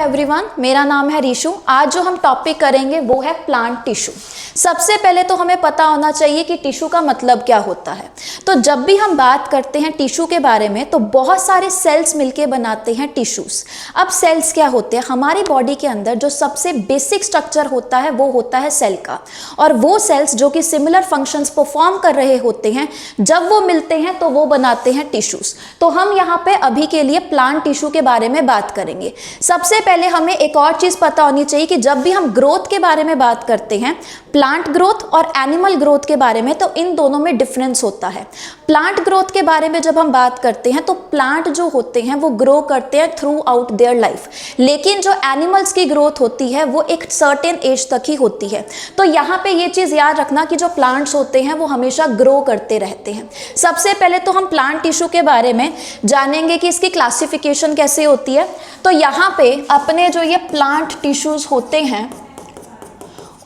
Everyone, मेरा नाम है रीशु। आज जो हम टॉपिक करेंगे वो है प्लांट टिश्यू। सबसे पहले तो हमें पता होना चाहिए कि टिश्यू का मतलब क्या होता है। तो जब भी हम बात करते हैं टिश्यू के बारे में तो बहुत सारे सेल्स मिलके बनाते हैं टिश्यूज। अब सेल्स क्या होते हैं? हमारी बॉडी के अंदर जो सबसे बेसिक स्ट्रक्चर होता है वो होता है सेल का, और वो सेल्स जो कि सिमिलर फंक्शंस परफॉर्म कर रहे होते हैं, जब वो मिलते हैं तो वो बनाते हैं टिश्यूज। तो हम यहाँ पे अभी के लिए प्लांट टिश्यू के बारे में बात करेंगे। सबसे पहले हमें एक और चीज पता होनी चाहिए कि जब भी हम ग्रोथ के बारे में बात करते हैं, प्लांट ग्रोथ और एनिमल ग्रोथ के बारे में, तो इन दोनों में डिफरेंस होता है। प्लांट ग्रोथ के बारे में जब हम बात करते हैं तो प्लांट जो होते हैं वो ग्रो करते हैं थ्रू आउट देयर लाइफ, लेकिन जो एनिमल्स की ग्रोथ होती है वो एक सर्टेन एज तक ही होती है। तो यहाँ पे ये चीज याद रखना कि जो प्लांट्स होते हैं वो हमेशा ग्रो करते रहते हैं। सबसे पहले तो हम प्लांट टिश्यू के बारे में जानेंगे कि इसकी क्लासिफिकेशन कैसे होती है। तो यहाँ पे अपने जो ये प्लांट टिश्यूज होते हैं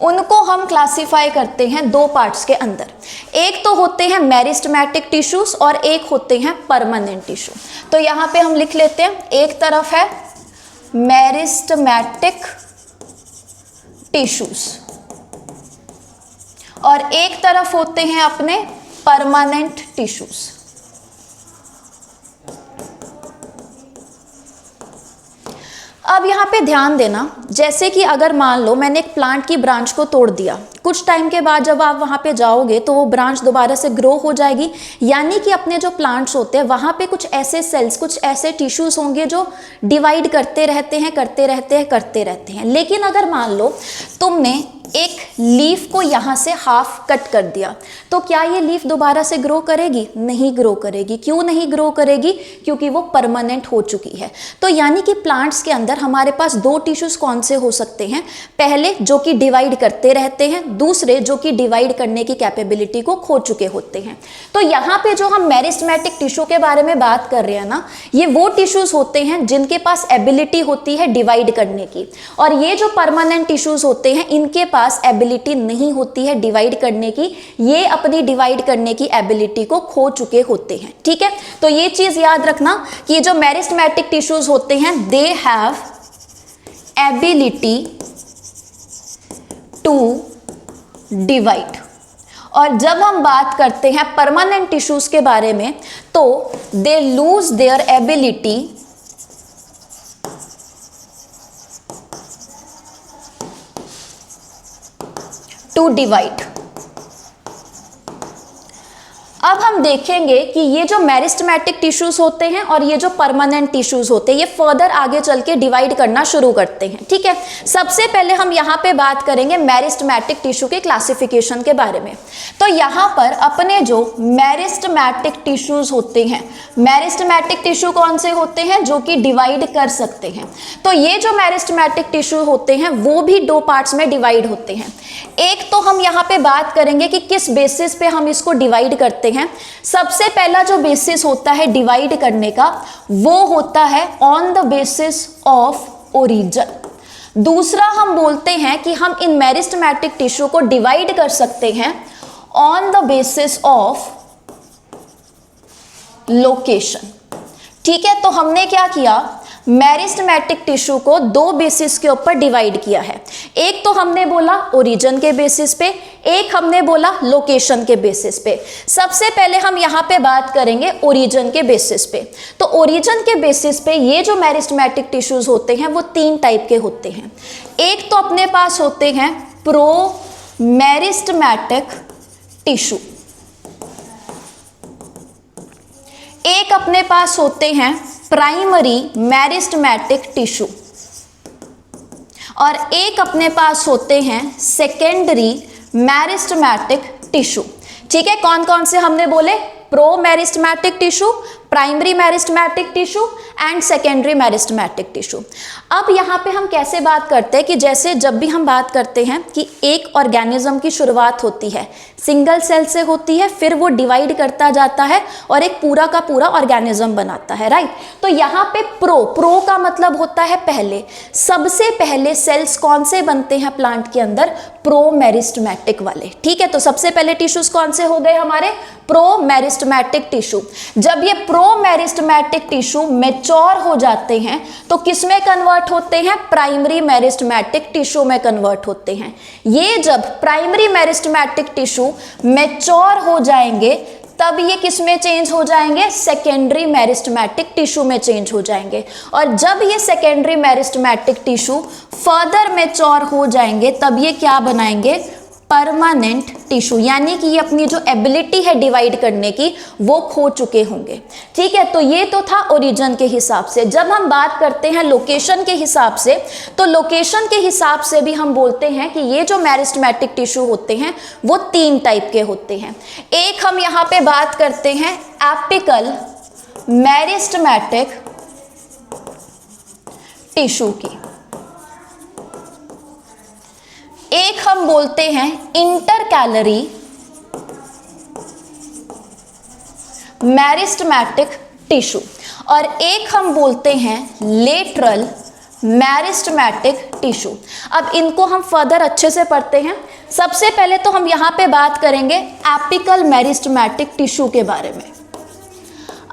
उनको हम क्लासिफाई करते हैं दो पार्ट्स के अंदर। एक तो होते हैं मेरिस्टेमेटिक टिश्यूज और एक होते हैं परमानेंट टिश्यू। तो यहाँ पे हम लिख लेते हैं, एक तरफ है मेरिस्टेमेटिक टिश्यूज और एक तरफ होते हैं अपने परमानेंट टिश्यूज। अब यहाँ पे ध्यान देना, जैसे कि अगर मान लो मैंने एक प्लांट की ब्रांच को तोड़ दिया, कुछ टाइम के बाद जब आप वहाँ पे जाओगे तो वो ब्रांच दोबारा से ग्रो हो जाएगी। यानी कि अपने जो प्लांट्स होते हैं वहाँ पे कुछ ऐसे सेल्स, कुछ ऐसे टिश्यूज होंगे जो डिवाइड करते रहते हैं। लेकिन अगर मान लो तुमने एक लीफ को यहाँ से हाफ कट कर दिया, तो क्या ये लीफ दोबारा से ग्रो करेगी? नहीं ग्रो करेगी। क्यों नहीं ग्रो करेगी? क्योंकि वो परमानेंट हो चुकी है। तो यानी कि प्लांट्स के अंदर हमारे पास दो टिश्यूज कौन से हो सकते हैं? पहले जो कि डिवाइड करते रहते हैं, दूसरे जो कि डिवाइड करने की कैपेबिलिटी को खो चुके होते हैं। तो यहाँ पे जो हम मेरिस्टेमेटिक टिश्यू के बारे में बात कर रहे हैं ना, ये वो टिश्यूज होते हैं जिनके पास एबिलिटी होती है डिवाइड करने की, और ये जो परमानेंट टिश्यूज होते हैं इनके पास एबिलिटी नहीं होती है डिवाइड करने की। ये अपनी डिवाइड करने की एबिलिटी को खो चुके होते हैं। ठीक है, तो ये चीज याद रखना कि जो मेरिस्टेमेटिक टिश्यूज होते हैं they have ability to divide, और जब हम बात करते हैं परमानेंट टिश्यूज के बारे में तो they lose their ability to divide. अब हम देखेंगे कि ये जो मेरिस्टेमेटिक टिश्यूज होते हैं और ये जो परमानेंट टिश्यूज होते हैं ये फर्दर आगे चल के डिवाइड करना शुरू करते हैं। ठीक है, सबसे पहले हम यहाँ पे बात करेंगे मेरिस्टेमेटिक टिश्यू के क्लासिफिकेशन के बारे में। तो यहाँ पर अपने जो मेरिस्टेमेटिक टिश्यूज होते हैं, मेरिस्टेमेटिक टिश्यू कौन से होते हैं? जो कि डिवाइड कर सकते हैं। तो ये जो मेरिस्टेमेटिक टिश्यू होते हैं वो भी दो पार्ट्स में डिवाइड होते हैं। एक तो हम यहाँ पे बात करेंगे कि किस बेसिस पे हम इसको डिवाइड करते हैं। सबसे पहला जो बेसिस होता है डिवाइड करने का वो होता है on the basis of origin. दूसरा हम बोलते हैं कि हम इन मेरिस्टेमेटिक टिश्यू को डिवाइड कर सकते हैं on the basis of location. ठीक है, तो हमने क्या किया, मेरिस्टेमेटिक टिश्यू को दो बेसिस के ऊपर डिवाइड किया है। एक तो हमने बोला ओरिजिन के बेसिस पे, एक हमने बोला लोकेशन के बेसिस पे। सबसे पहले हम यहाँ पे बात करेंगे ओरिजिन के बेसिस पे। तो ओरिजिन के बेसिस पे ये जो मेरिस्टेमेटिक टिश्यूज होते हैं वो तीन टाइप के होते हैं। एक तो अपने पास होते हैं प्रो मेरिस्टेमेटिक टिश्यू, एक अपने पास होते हैं प्राइमरी मेरिस्टेमेटिक टिश्यू, और एक अपने पास होते हैं सेकेंडरी मेरिस्टेमेटिक टिश्यू। ठीक है, कौन कौन से हमने बोले? Pro meristematic tissue, primary meristematic tissue and secondary meristematic tissue. अब यहाँ पे हम कैसे बात करते हैं कि जैसे जब भी हम बात करते हैं कि एक ऑर्गेनिज्म की शुरुआत होती है, सिंगल सेल से होती है, फिर वो डिवाइड करता जाता है और एक पूरा का पूरा ऑर्गेनिज्म बनाता है, राइट। तो यहाँ पे प्रो का मतलब होता है पहले। सबसे पहले सेल्स कौन से बनते हैं प्लांट के अंदर? प्रोमेरिस्टेमेटिक वाले। ठीक है, तो सबसे पहले टिश्यूज कौन से हो गए हमारे? प्रोमेरिस्टेमेटिक टिश्यू। जब ये प्रोमेरिस्टेमेटिक टिश्यू मैच्योर हो जाते हैं तो किस में कन्वर्ट होते हैं? प्राइमरी मेरिस्टेमेटिक टिश्यू में कन्वर्ट होते हैं। ये जब प्राइमरी मेरिस्टेमेटिक टिश्यू मैच्योर हो जाएंगे तब ये किस में चेंज हो जाएंगे? सेकेंडरी मेरिस्टेमेटिक टिश्यू में चेंज हो जाएंगे। और जब ये secondary meristematic tissue further mature हो जाएंगे तब ये क्या बनाएंगे? परमानेंट टिश्यू, यानी कि ये अपनी जो एबिलिटी है डिवाइड करने की वो खो चुके होंगे। ठीक है, तो ये तो था ओरिजिन के हिसाब से। जब हम बात करते हैं लोकेशन के हिसाब से, तो लोकेशन के हिसाब से भी हम बोलते हैं कि ये जो मेरिस्टेमेटिक टिश्यू होते हैं वो 3 टाइप के होते हैं। एक हम यहाँ पे बात करते हैं एपिकल मेरिस्टेमेटिक टिश्यू की, एक हम बोलते हैं इंटरकैलरी मेरिस्टेमेटिक टिश्यू, और एक हम बोलते हैं लेटरल मेरिस्टेमेटिक टिश्यू। अब इनको हम फर्दर अच्छे से पढ़ते हैं। सबसे पहले तो हम यहाँ पे बात करेंगे एपिकल मेरिस्टेमेटिक टिश्यू के बारे में।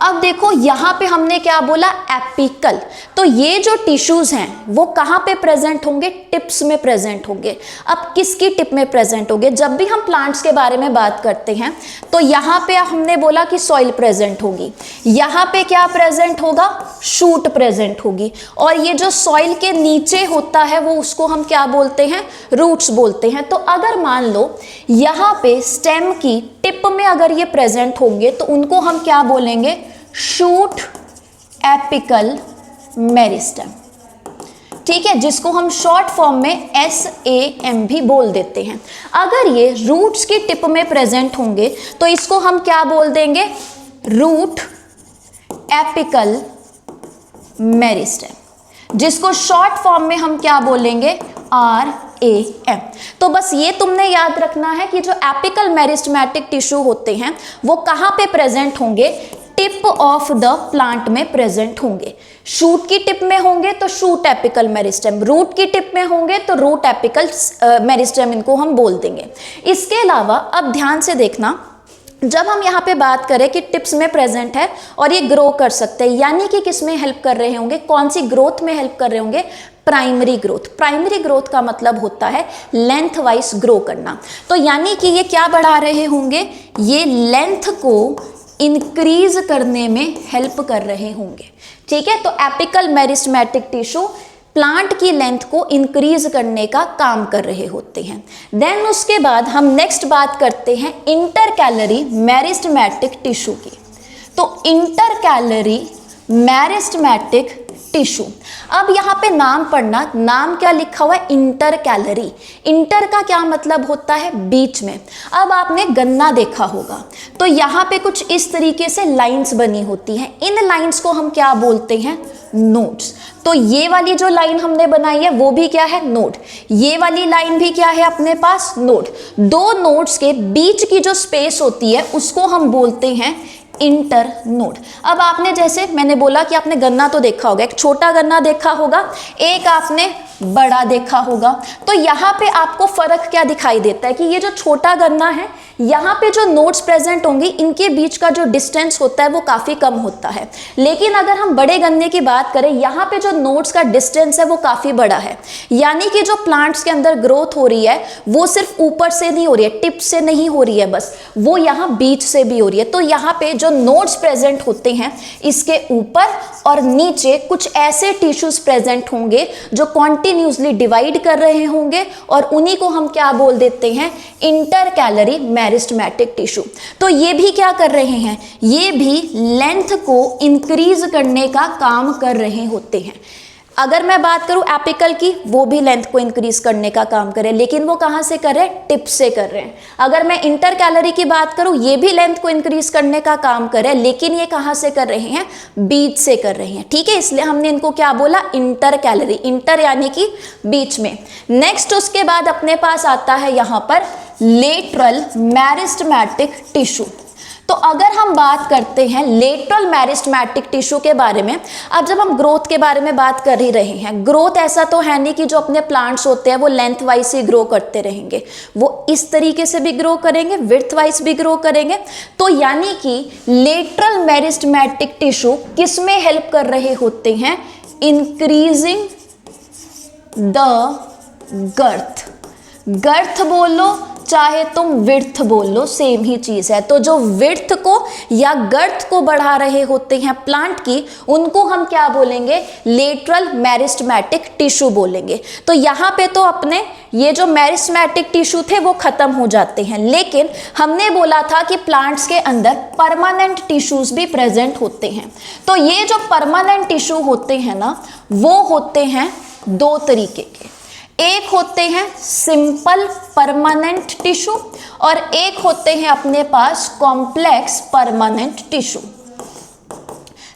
अब देखो यहाँ पे हमने क्या बोला? एपिकल। तो ये जो टिश्यूज हैं वो कहाँ पे प्रेजेंट होंगे? टिप्स में प्रेजेंट होंगे। अब किसकी टिप में प्रेजेंट होंगे? जब भी हम प्लांट्स के बारे में बात करते हैं तो यहाँ पे हमने बोला कि सॉइल प्रेजेंट होगी, यहाँ पे क्या प्रेजेंट होगा? शूट प्रेजेंट होगी, और ये जो सॉइल के नीचे होता है वो उसको हम क्या बोलते हैं? रूट्स बोलते हैं। तो अगर मान लो यहाँ पे स्टेम की टिप में अगर ये प्रेजेंट होंगे तो उनको हम क्या बोलेंगे? Shoot apical meristem. ठीक है, जिसको हम शॉर्ट फॉर्म में SAM भी बोल देते हैं। अगर ये रूट्स की टिप में प्रेजेंट होंगे तो इसको हम क्या बोल देंगे? रूट एपिकल मेरिस्टेम, जिसको शॉर्ट फॉर्म में हम क्या बोलेंगे? RAM। तो बस ये तुमने याद रखना है कि जो एपिकल मेरिस्टेमेटिक टिश्यू होते हैं वो कहाँ पे प्रेजेंट होंगे? टिप ऑफ द प्लांट में प्रेजेंट होंगे। शूट की टिप में होंगे तो शूट एपिकल मेरिस्टेम, रूट की टिप में होंगे तो रूट एपिकल मेरिस्टेम इनको हम बोल देंगे। इसके अलावा अब ध्यान से देखना, जब हम यहाँ पे बात करें कि टिप्स में प्रेजेंट है और ये ग्रो कर सकते हैं, यानी कि किस में हेल्प कर रहे होंगे? कौन सी ग्रोथ में हेल्प कर रहे होंगे? Primary growth. प्राइमरी ग्रोथ का मतलब होता है लेंथ वाइज ग्रो करना। तो यानी कि ये क्या बढ़ा रहे होंगे? ये लेंथ को इंक्रीज करने में हेल्प कर रहे होंगे। ठीक है, तो एपिकल मेरिस्टेमेटिक टिश्यू प्लांट की लेंथ को इंक्रीज करने का काम कर रहे होते हैं। देन उसके बाद हम नेक्स्ट बात करते हैं इंटरकैलरी मेरिस्टेमेटिक टिश्यू की। तो इंटरकैलरी मेरिस्टेमेटिक टिश्यू, अब यहाँ पे नाम पढ़ना, नाम क्या लिखा हुआ है? इंटरकैलरी। इंटर का क्या मतलब होता है? बीच में। अब आपने गन्ना देखा होगा तो यहाँ पे कुछ इस तरीके से लाइंस बनी होती हैं, इन लाइंस को हम क्या बोलते हैं? नोड्स। तो ये वाली जो लाइन हमने बनाई है वो भी क्या है? नोड। ये वाली लाइन भी क्या है अपने पास? नोड। दो नोड्स के बीच की जो स्पेस होती है उसको हम बोलते हैं इंटर नोड। अब आपने, जैसे मैंने बोला कि आपने गन्ना तो देखा होगा, एक छोटा गन्ना देखा होगा, एक आपने बड़ा देखा होगा। तो यहाँ पे आपको फर्क क्या दिखाई देता है कि ये जो छोटा गन्ना है यहाँ पे जो नोड्स प्रेजेंट होंगी इनके बीच का जो डिस्टेंस होता है वो काफ़ी कम होता है। लेकिन अगर हम बड़े गन्ने की बात करें, यहाँ पे जो नोड्स का डिस्टेंस है वो काफ़ी बड़ा है, यानी कि जो प्लांट्स के अंदर ग्रोथ हो रही है वो सिर्फ ऊपर से नहीं हो रही है, टिप से नहीं हो रही है बस, वो यहाँ बीच से भी हो रही है। तो यहाँ पे जो नोड्स प्रेजेंट होते हैं इसके ऊपर और नीचे कुछ ऐसे टिश्यूज प्रेजेंट होंगे जो कॉन्टिन्यूसली डिवाइड कर रहे होंगे, और उन्हीं को हम क्या बोल देते हैं? Intercalary meristematic tissue. तो ये भी क्या कर रहे हैं? ये भी लेंथ को इंक्रीज करने का काम कर रहे होते हैं। अगर मैं बात करूं एपिकल की, वो भी लेंथ को इंक्रीज करने का काम करे, लेकिन वो कहां से कर रहे हैं? टिप से कर रहे हैं। अगर मैं इंटरकैलरी की बात करूं, ये भी लेंथ को इंक्रीज करने का काम करे, लेकिन ये कहां से कर रहे हैं? बीच से कर रहे हैं। ठीक है, इसलिए हमने इनको क्या बोला? इंटरकैलरी। इंटर यानी कि बीच में। नेक्स्ट उसके बाद अपने पास आता है यहां पर लेटरल मेरिस्टेमेटिक टिश्यू। तो अगर हम बात करते हैं लेटरल मेरिस्टेमेटिक टिश्यू के बारे में, अब जब हम ग्रोथ के बारे में बात कर ही रहे हैं, ग्रोथ ऐसा तो है नहीं कि जो अपने प्लांट्स होते हैं वो लेंथ वाइज ही ग्रो करते रहेंगे, वो इस तरीके से भी ग्रो करेंगे, विड्थ वाइज भी ग्रो करेंगे। तो यानी कि लेटरल मेरिस्टेमेटिक टिश्यू किस में हेल्प कर रहे होते हैं? Increasing the गर्थ। गर्थ बोलो चाहे तुम विड्थ बोल लो, सेम ही चीज है। तो जो विड्थ को या गर्थ को बढ़ा रहे होते हैं प्लांट की, उनको हम क्या बोलेंगे? लेटरल मेरिस्टेमेटिक टिश्यू बोलेंगे। तो यहाँ पे तो अपने ये जो मेरिस्टेमेटिक टिश्यू थे वो खत्म हो जाते हैं, लेकिन हमने बोला था कि प्लांट्स के अंदर परमानेंट टिश्यूज भी प्रेजेंट होते हैं। तो ये जो परमानेंट टिश्यू होते हैं ना, वो होते हैं दो तरीके के। एक होते हैं सिंपल परमानेंट टिश्यू और एक होते हैं अपने पास कॉम्प्लेक्स परमानेंट टिश्यू।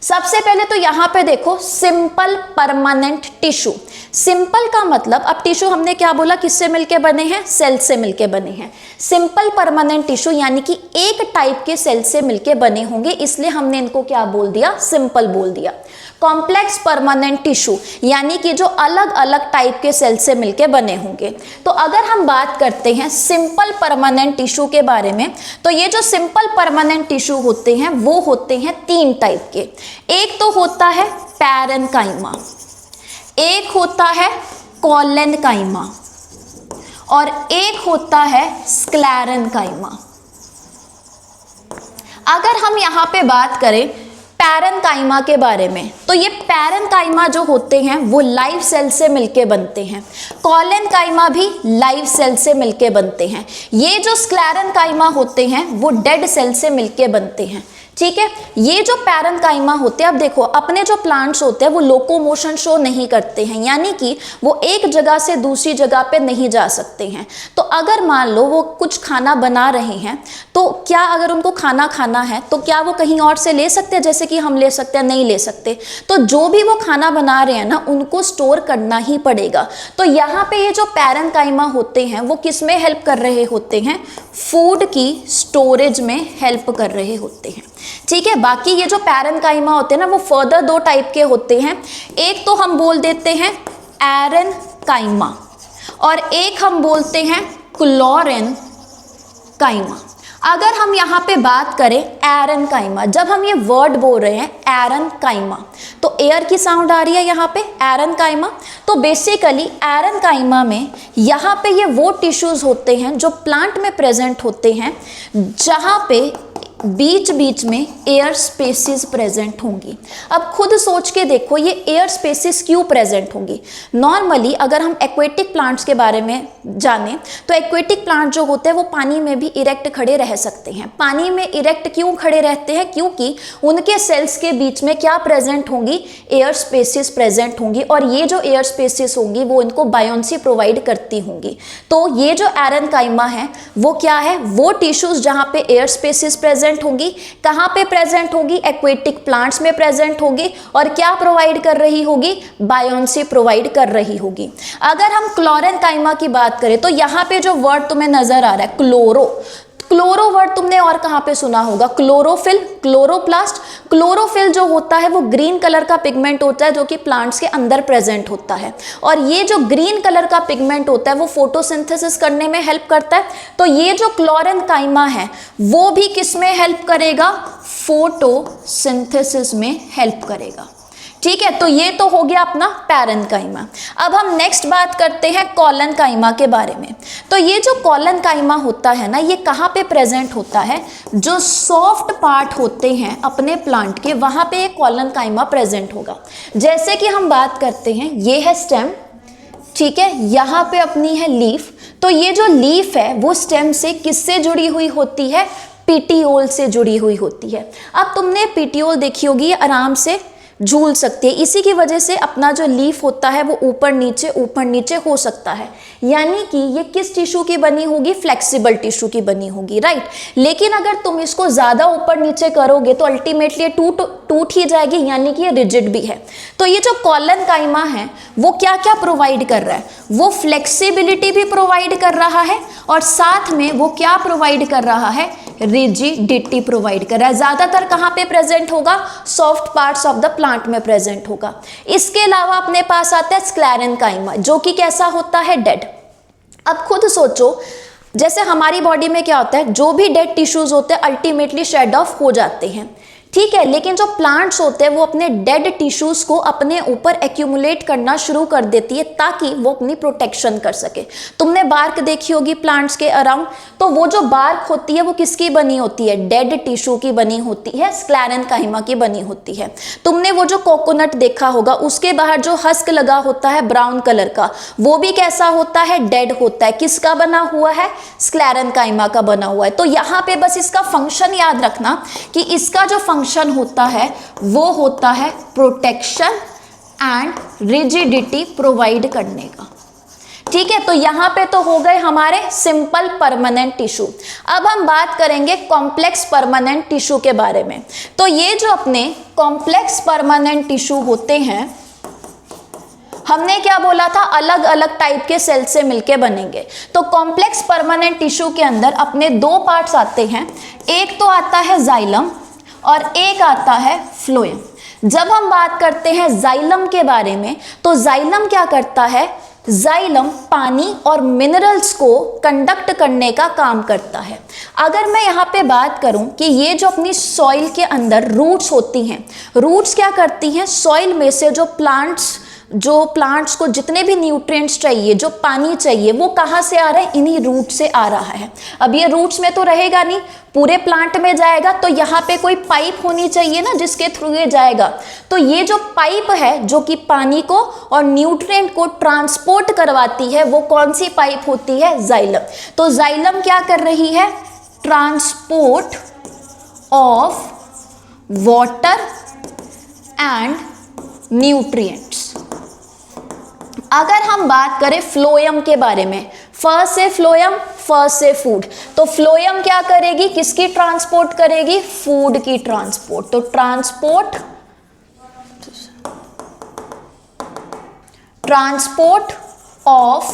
सबसे पहले तो यहां पे देखो सिंपल परमानेंट टिश्यू। सिंपल का मतलब, अब टिश्यू हमने क्या बोला, किससे मिलके बने हैं? सेल से मिलके बने हैं। सिंपल परमानेंट टिश्यू यानी कि एक टाइप के सेल से मिलके बने होंगे, इसलिए हमने इनको क्या बोल दिया? सिंपल बोल दिया। कॉम्प्लेक्स परमानेंट टिश्यू यानी कि जो अलग अलग टाइप के सेल से मिलके बने होंगे। तो अगर हम बात करते हैं सिंपल परमानेंट टिश्यू के बारे में, तो ये जो सिंपल परमानेंट टिश्यू होते हैं वो होते हैं तीन टाइप के। एक तो होता है पैरेन्काइमा, एक होता है कोलेनकाइमा और एक होता है स्क्लेरेन्काइमा। अगर हम यहां पे बात करें पैरेन्काइमा के बारे में, तो ये पैरेन्काइमा जो होते हैं वो लाइव सेल से मिलके बनते हैं। कोलेनकाइमा भी लाइव सेल से मिलके बनते हैं। ये जो स्क्लेरेन्काइमा होते हैं वो डेड सेल से मिलके बनते हैं। ठीक है, ये जो पैरेन्काइमा होते हैं, अब देखो अपने जो प्लांट्स होते हैं वो लोकोमोशन शो नहीं करते हैं, यानी कि वो एक जगह से दूसरी जगह पे नहीं जा सकते हैं। तो अगर मान लो वो कुछ खाना बना रहे हैं, तो क्या अगर उनको खाना खाना है तो क्या वो कहीं और से ले सकते हैं जैसे कि हम ले सकते हैं? नहीं ले सकते। तो जो भी वो खाना बना रहे हैं ना, उनको स्टोर करना ही पड़ेगा। तो यहाँ पे ये जो पैरेन्काइमा होते हैं वो किस में हेल्प कर रहे होते हैं? फूड की स्टोरेज में हेल्प कर रहे होते हैं। ठीक है, बाकी ये जो पैरेन्काइमा होते हैं ना वो फर्दर दो टाइप के होते हैं। एक तो हम बोल देते हैं एरेन्काइमा और एक हम बोलते हैं क्लोरेन्काइमा। अगर हम यहाँ पे बात करें एरेन्काइमा, जब हम ये वर्ड बोल रहे हैं एरेन्काइमा, तो एयर की साउंड आ रही है यहाँ पे एरेन्काइमा। तो बेसिकली एरेन्काइमा में यहाँ पे ये वो टिश्यूज होते हैं जो प्लांट में प्रेजेंट होते हैं, जहाँ पे बीच बीच में एयर स्पेसिस प्रेजेंट होंगी। अब खुद सोच के देखो ये एयर स्पेसिस क्यों प्रेजेंट होंगी। नॉर्मली अगर हम एक्वेटिक प्लांट्स के बारे में जानें तो एक्वेटिक प्लांट जो होते हैं वो पानी में भी इरेक्ट खड़े रह सकते हैं। पानी में इरेक्ट क्यों खड़े रहते हैं? क्योंकि उनके सेल्स के बीच में क्या प्रेजेंट होंगी? एयर स्पेसिस प्रेजेंट होंगी, और ये जो एयर स्पेसिस होंगी वो इनको बायोन्सी प्रोवाइड करती होंगी। तो ये जो एरेन्काइमा है वो क्या है? वो टिश्यूज जहाँ पे एयर स्पेसिस प्रेजेंट होंगी। कहां पे प्रेजेंट होगी? एक्वेटिक प्लांट्स में प्रेजेंट होगी, और क्या प्रोवाइड कर रही होगी? बायोन्सी प्रोवाइड कर रही होगी। अगर हम क्लोरेन्काइमा की बात करें तो यहां पे जो वर्ड तुम्हें नजर आ रहा है क्लोरो, क्लोरो वर्ड तुमने और कहां पे सुना होगा? Chlorophyll, chloroplast. क्लोरोफिल जो होता है वो ग्रीन कलर का पिगमेंट होता है जो कि प्लांट्स के अंदर प्रेजेंट होता है, और ये जो ग्रीन कलर का पिगमेंट होता है वो फोटोसिंथेसिस करने में हेल्प करता है। तो ये जो क्लोरेन्काइमा है वो भी किस में हेल्प करेगा? फोटोसिंथेसिस में हेल्प करेगा। ठीक है, तो ये तो हो गया अपना पैरेन्काइमा। अब हम नेक्स्ट बात करते हैं कोलेनकाइमा के बारे में। तो ये जो कोलेनकाइमा होता है ना, ये कहाँ पे प्रेजेंट होता है? जो सॉफ्ट पार्ट होते हैं अपने प्लांट के, वहाँ पे एक कोलेनकाइमा प्रेजेंट होगा। जैसे कि हम बात करते हैं, ये है स्टेम, ठीक है, यहाँ पे अपनी है लीफ। तो ये जो लीफ है वो स्टेम से किससे जुड़ी हुई होती है? पीटियोल से जुड़ी हुई होती है। अब तुमने पीटियोल देखी होगी, ये आराम से झूल सकती है, इसी की वजह से अपना जो लीफ होता है वो ऊपर नीचे हो सकता है। यानी कि ये किस टिश्यू की बनी होगी? फ्लेक्सिबल टिश्यू की बनी होगी, राइट। लेकिन अगर तुम इसको ज़्यादा ऊपर नीचे करोगे तो अल्टीमेटली टूट ही जाएगी, यानी कि ये रिजिड भी है। तो ये जो कोलेनकाइमा है वो क्या क्या प्रोवाइड कर रहा है? वो फ्लेक्सिबिलिटी भी प्रोवाइड कर रहा है, और साथ में वो क्या प्रोवाइड कर रहा है? रिजिडिटी प्रोवाइड कर रहा है। ज्यादातर कहाँ पे प्रेजेंट होगा? Soft parts of the plant में प्रेजेंट होगा। इसके अलावा अपने पास आता है स्क्लेरेन्काइमा, जो कि कैसा होता है? डेड। अब खुद सोचो, जैसे हमारी बॉडी में क्या होता है, जो भी डेड टिश्यूज होते हैं अल्टीमेटली शेड ऑफ हो जाते हैं, ठीक है, लेकिन जो प्लांट्स होते हैं वो अपने डेड टिश्यूज को अपने ऊपर एक्यूमुलेट करना शुरू कर देती है ताकि वो अपनी प्रोटेक्शन कर सके। तुमने बार्क देखी होगी प्लांट्स के अराउंड, तो वो जो बार्क होती है वो किसकी बनी होती है? डेड टिश्यू की बनी होती है, स्क्लेरेन्काइमा की बनी होती है। तुमने वो जो कोकोनट देखा होगा, उसके बाहर जो हस्क लगा होता है ब्राउन कलर का, वो भी कैसा होता है? डेड होता है। किसका बना हुआ है? स्क्लेरेन्काइमा का बना हुआ है। तो यहाँ पे बस इसका फंक्शन याद रखना कि इसका जो फंक्शन होता है वो होता है प्रोटेक्शन एंड रिजिडिटी प्रोवाइड करने का, ठीक है। तो यहां पे तो हो गए हमारे सिंपल परमानेंट टिश्यू। अब हम बात करेंगे कॉम्प्लेक्स परमानेंट टिश्यू के बारे में। तो ये जो अपने कॉम्प्लेक्स परमानेंट टिश्यू होते हैं, हमने क्या बोला था? अलग अलग टाइप के सेल से मिलके बनेंगे। तो कॉम्प्लेक्स परमानेंट टिश्यू के अंदर अपने दो पार्ट्स आते हैं, एक तो आता है जाइलम और एक आता है फ्लोएम। जब हम बात करते हैं जाइलम के बारे में, तो जाइलम क्या करता है? जाइलम पानी और मिनरल्स को कंडक्ट करने का काम करता है। अगर मैं यहाँ पे बात करूँ कि ये जो अपनी सॉइल के अंदर रूट्स होती हैं, रूट्स क्या करती हैं? सॉइल में से जो प्लांट्स को जितने भी न्यूट्रिएंट्स चाहिए, जो पानी चाहिए, वो कहाँ से आ रहा है? इन्हीं रूट से आ रहा है। अब ये रूट्स में तो रहेगा नहीं, पूरे प्लांट में जाएगा, तो यहाँ पे कोई पाइप होनी चाहिए ना जिसके थ्रू ये जाएगा। तो ये जो पाइप है जो कि पानी को और न्यूट्रिएंट को ट्रांसपोर्ट करवाती है, वो कौन सी पाइप होती है? जाइलम। तो जाइलम क्या कर रही है? Transport of water and nutrients. अगर हम बात करें फ्लोएम के बारे में, फ से फ्लोएम, फ से फूड, तो फ्लोएम क्या करेगी? किसकी ट्रांसपोर्ट करेगी? फूड की ट्रांसपोर्ट। तो ट्रांसपोर्ट ऑफ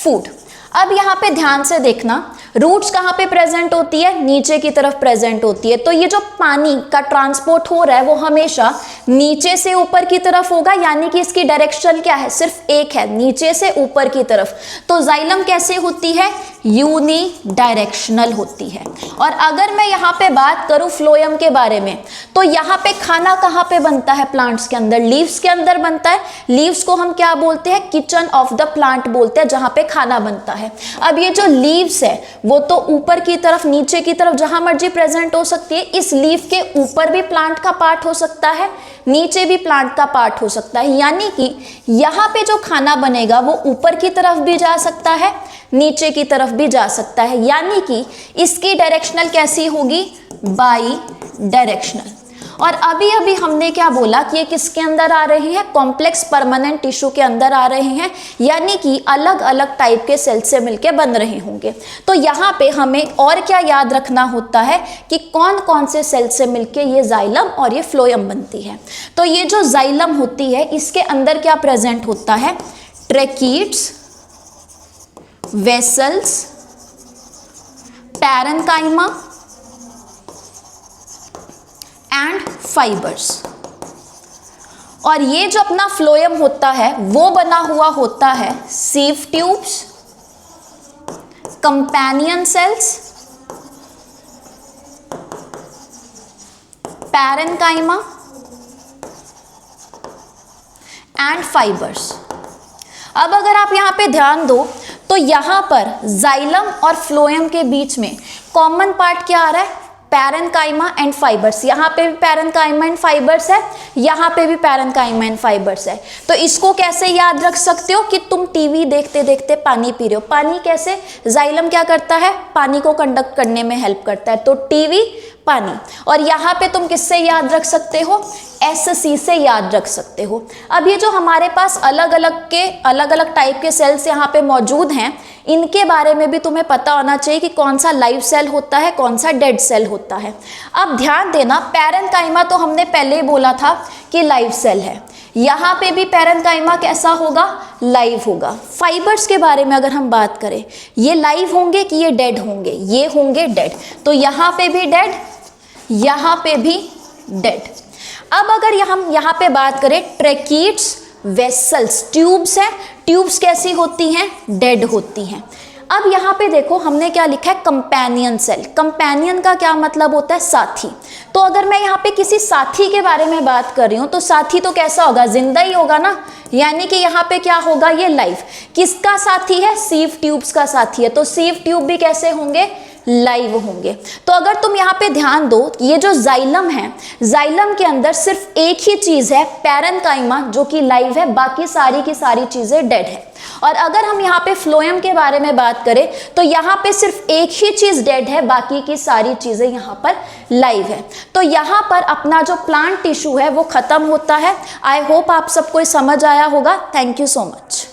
फूड। अब यहाँ पे ध्यान से देखना, रूट्स कहाँ पे प्रेजेंट होती है? नीचे की तरफ प्रेजेंट होती है। तो ये जो पानी का ट्रांसपोर्ट हो रहा है वो हमेशा नीचे से ऊपर की तरफ होगा, यानी कि इसकी डायरेक्शन क्या है? सिर्फ एक है, नीचे से ऊपर की तरफ। तो जाइलम कैसे होती है? यूनी डायरेक्शनल होती है। और अगर मैं यहाँ पे बात करूँ फ्लोएम के बारे में, तो यहाँ पे खाना कहाँ पे बनता है? प्लांट्स के अंदर, लीव्स के अंदर बनता है। लीव्स को हम क्या बोलते हैं? किचन ऑफ द प्लांट बोलते हैं, जहाँ पे खाना बनता है। अब ये जो लीव्स है वो तो ऊपर की तरफ, नीचे की तरफ, जहां मर्जी प्रेजेंट हो सकती है। इस लीफ के ऊपर भी प्लांट का पार्ट हो सकता है, नीचे भी प्लांट का पार्ट हो सकता है, यानी कि यहाँ पे जो खाना बनेगा वो ऊपर की तरफ भी जा सकता है, नीचे की तरफ भी जा सकता है, यानी कि इसकी डायरेक्शनल कैसी होगी? By directional. और अभी अभी हमने क्या बोला कि ये किसके अंदर आ रहे हैं? कॉम्प्लेक्स परमानेंट टिश्यू के अंदर आ रहे हैं, यानी कि अलग अलग टाइप के सेल से मिलके बन रहे होंगे। तो यहाँ पे हमें और क्या याद रखना होता है कि कौन कौन से सेल से मिलके ये जाइलम और ये फ्लोएम बनती है। तो ये जो जाइलम होती है इसके अंदर क्या प्रेजेंट होता है? Tracheids, vessels, parenchyma and fibres. और ये जो अपना फ्लोएम होता है वो बना हुआ होता है sieve tubes, companion cells, parenchyma and fibres. अब अगर आप यहां पे ध्यान दो तो यहां पर जाइलम और फ्लोएम के बीच में कॉमन पार्ट क्या आ रहा है? Parenchyma and fibres. यहाँ पे भी पैरेन्काइमा एंड फाइबर्स है, यहाँ पे भी पैरेन्काइमा एंड फाइबर्स है। तो इसको कैसे याद रख सकते हो कि तुम टीवी देखते देखते पानी पी रहे हो। पानी कैसे? जाइलम क्या करता है? पानी को कंडक्ट करने में हेल्प करता है। तो टीवी, पानी। और यहाँ पे तुम किससे याद रख सकते हो? SC से याद रख सकते हो। अब ये जो हमारे पास अलग अलग टाइप के सेल्स यहाँ पे मौजूद हैं, इनके बारे में भी तुम्हें पता होना चाहिए कि कौन सा लाइव सेल होता है, कौन सा डेड सेल होता है। अब ध्यान देना, पैरेन्काइमा तो हमने पहले ही बोला था कि लाइव सेल है। यहाँ पे भी पैरेन्काइमा कैसा होगा, लाइव होगा। फाइबर्स के बारे में अगर हम बात करें, ये लाइव होंगे कि ये डेड होंगे, ये होंगे डेड, तो यहाँ पे भी डेड, यहाँ पे भी डेड। अब अगर हम यहाँ पे बात करें ट्रैकिड्स, वेसल्स, ट्यूब्स है, ट्यूब्स कैसी होती हैं, डेड होती हैं। अब यहाँ पे देखो हमने क्या लिखा है, कंपेनियन सेल। कंपेनियन का क्या मतलब होता है, साथी। तो अगर मैं यहाँ पे किसी साथी के बारे में बात कर रही हूँ तो साथी तो कैसा होगा, जिंदा ही होगा ना, यानी कि यहाँ पे क्या होगा, ये लाइव। किसका साथी है, सीव ट्यूब्स का साथी है, तो सीव ट्यूब भी कैसे होंगे, लाइव होंगे। तो अगर तुम यहाँ पे ध्यान दो, ये जो जाइलम है, जाइलम के अंदर सिर्फ एक ही चीज है पैरेन्काइमा जो कि लाइव है, बाकी सारी की सारी चीजें डेड है। और अगर हम यहाँ पे फ्लोएम के बारे में बात करें तो यहाँ पे सिर्फ एक ही चीज डेड है, बाकी की सारी चीजें यहाँ पर लाइव है। तो यहाँ पर अपना जो प्लांट टिश्यू है वो खत्म होता है। आई होप आप सबको समझ आया होगा। Thank you so much.